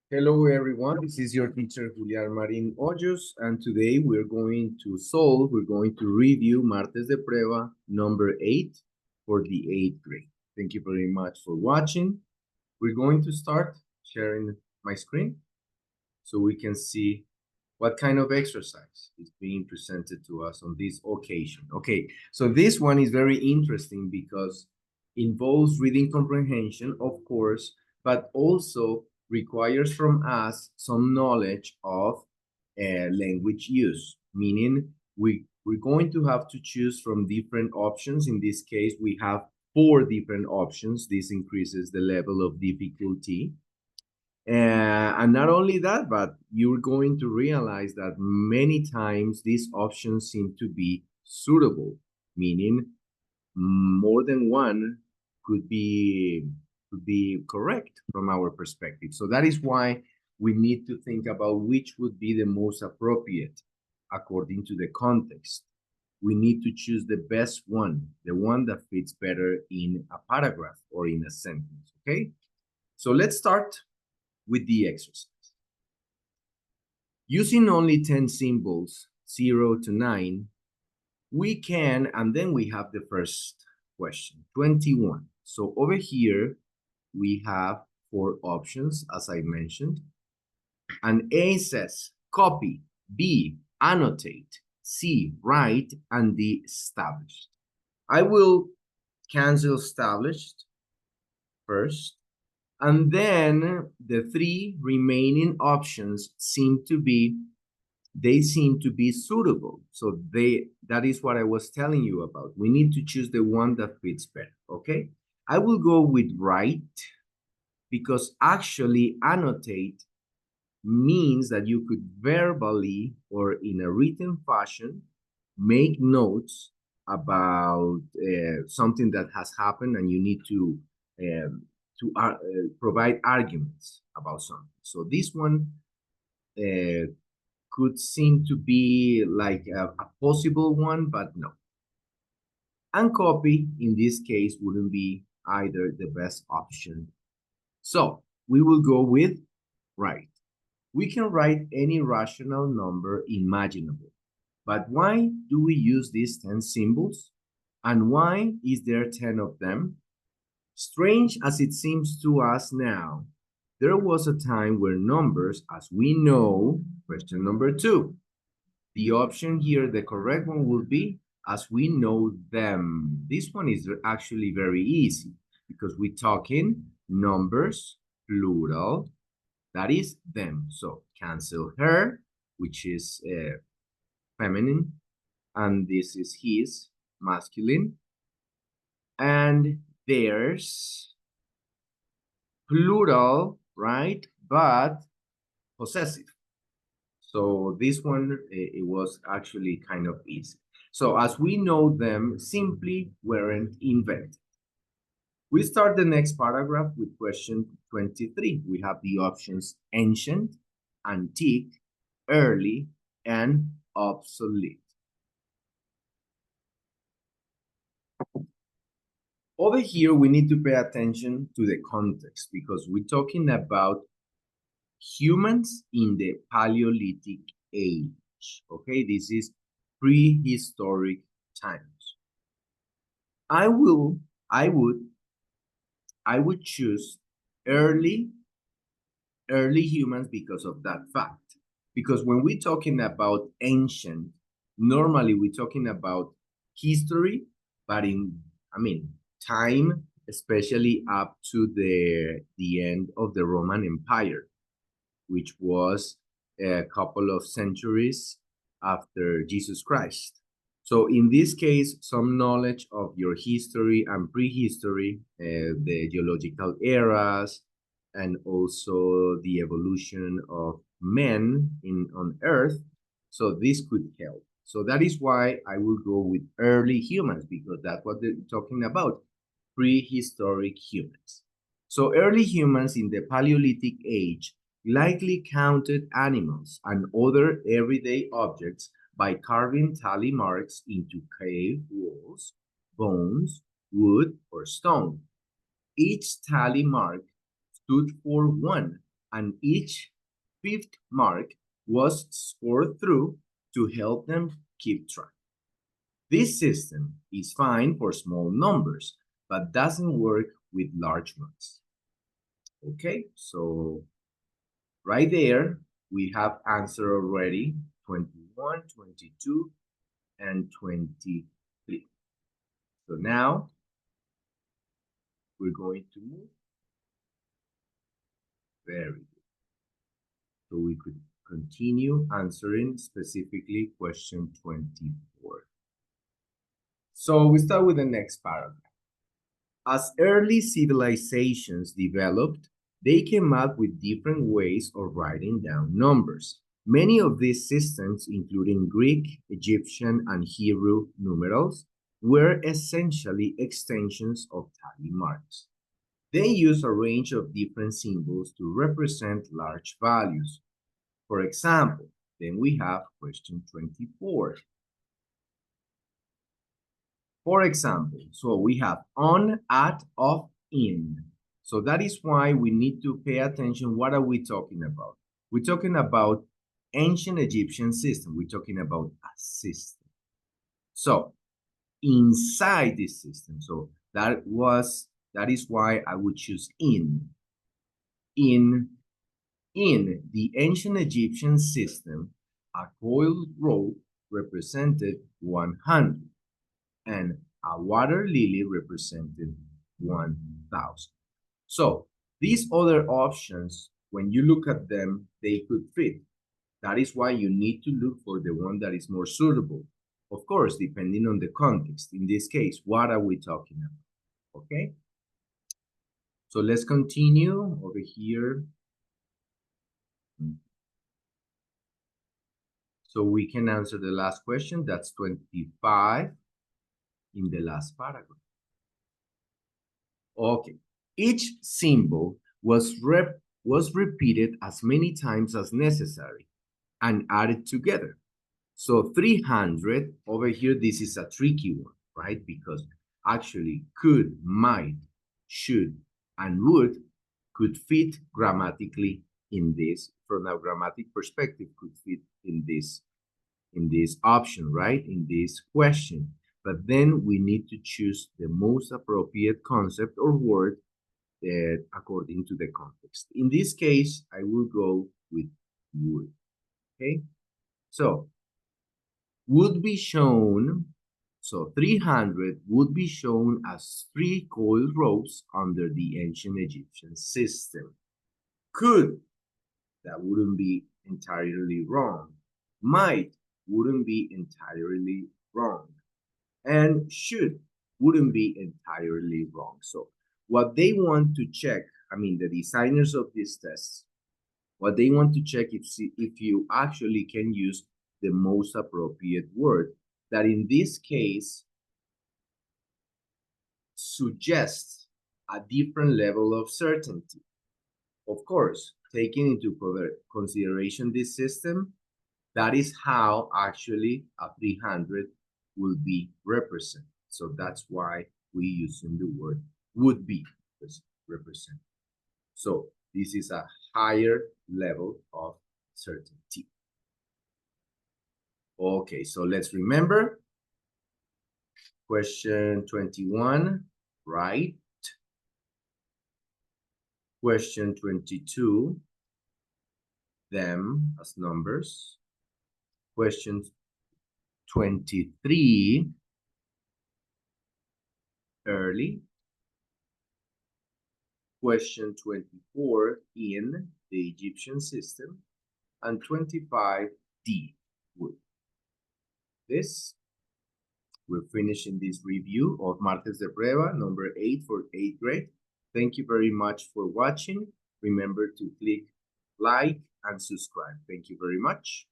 Hello everyone, this is your teacher Julián Marín Hoyos, and today we're going to review Martes de Prueba number 8 for the 8th grade. Thank you very much for watching. We're going to start sharing my screen so we can see what kind of exercise is being presented to us on this occasion. Okay, so this one is very interesting because involves reading comprehension, of course, but also requires from us some knowledge of language use, meaning we're going to have to choose from different options. In this case, we have 4 different options. This increases the level of difficulty. And not only that, but you're going to realize that many times these options seem to be suitable, meaning more than one could be correct from our perspective. So that is why we need to think about which would be the most appropriate according to the context. We need to choose the best one, the one that fits better in a paragraph or in a sentence, okay? So let's start with the exercise. Using only 10 symbols, 0 to 9, we can, and then we have the first question, 21. So over here, we have 4 options, as I mentioned. And A says copy, B, annotate, C, write, and D, established. I will cancel established first. And then the 3 remaining options seem to be suitable. So that is what I was telling you about. We need to choose the one that fits better, okay? I will go with write because actually annotate means that you could verbally or in a written fashion make notes about something that has happened and you need to provide arguments about something. So this one could seem to be like a possible one, but no. And copy, in this case, wouldn't be either the best option. So we will go with write. We can write any rational number imaginable. But why do we use these 10 symbols? And why is there 10 of them? Strange as it seems to us now, there was a time where numbers, as we know, question number 2. The option here, the correct one will be, as we know them. This one is actually very easy because we're talking numbers, plural, that is them. So cancel her, which is feminine, and this is his, masculine, and theirs, plural, right? But possessive. So this one, it was actually kind of easy. So as we know them, simply weren't invented. We start the next paragraph with question 23. We have the options ancient, antique, early, and obsolete. Over here, we need to pay attention to the context because we're talking about humans in the Paleolithic age. Okay, this is prehistoric times. I would choose early humans because of that fact. Because when we're talking about ancient, normally we're talking about history, but time, especially up to the end of the Roman Empire, which was a couple of centuries after Jesus Christ. So in this case, some knowledge of your history and prehistory, the geological eras, and also the evolution of men on Earth. So this could help. So that is why I will go with early humans, because that's what they're talking about, prehistoric humans. So early humans in the Paleolithic age likely counted animals and other everyday objects by carving tally marks into cave walls, bones, wood, or stone. Each tally mark stood for one, and each fifth mark was scored through to help them keep track. This system is fine for small numbers, but doesn't work with large ones. Okay, so right there, we have answer already, 21, 22, and 23. So now, we're going to move. Very good. So we could continue answering specifically question 24. So we start with the next paragraph. As early civilizations developed, they came up with different ways of writing down numbers. Many of these systems, including Greek, Egyptian, and Hebrew numerals, were essentially extensions of tally marks. They use a range of different symbols to represent large values. For example, then we have question 24. For example, so we have on, at, off, in. So that is why we need to pay attention. What are we talking about? We're talking about ancient Egyptian system. We're talking about a system. So inside this system, so that is why I would choose in. In the ancient Egyptian system, a coiled rope represented 100. And a water lily represented 1,000. So these other options, when you look at them, they could fit. That is why you need to look for the one that is more suitable. Of course, depending on the context. In this case, what are we talking about? Okay? So let's continue over here. So we can answer the last question. That's 25. In the last paragraph. Okay, each symbol was repeated as many times as necessary and added together. So 300 over here, this is a tricky one, right? Because actually could, might, should, and would could fit grammatically in this, from a grammatic perspective, could fit in this option, right? In this question. But then we need to choose the most appropriate concept or word according to the context. In this case, I will go with would, okay? So, would be shown, so 300 would be shown as 3 coiled ropes under the ancient Egyptian system. Could, that wouldn't be entirely wrong. Might, wouldn't be entirely wrong. And should wouldn't be entirely wrong. So what they want to check, I mean, the designers of these tests, what they want to check if you actually can use the most appropriate word that in this case suggests a different level of certainty. Of course, taking into consideration this system, that is how actually a 300 will be represented. So that's why we using the word would be represented. So this is a higher level of certainty. Okay, so let's remember. Question 21, right? Question 22, them as numbers. Question 23, early. Question 24, in the Egyptian system. And 25, D, would. This, we're finishing this review of Martes de Prueba, number 8 for 8th grade. Thank you very much for watching. Remember to click like and subscribe. Thank you very much.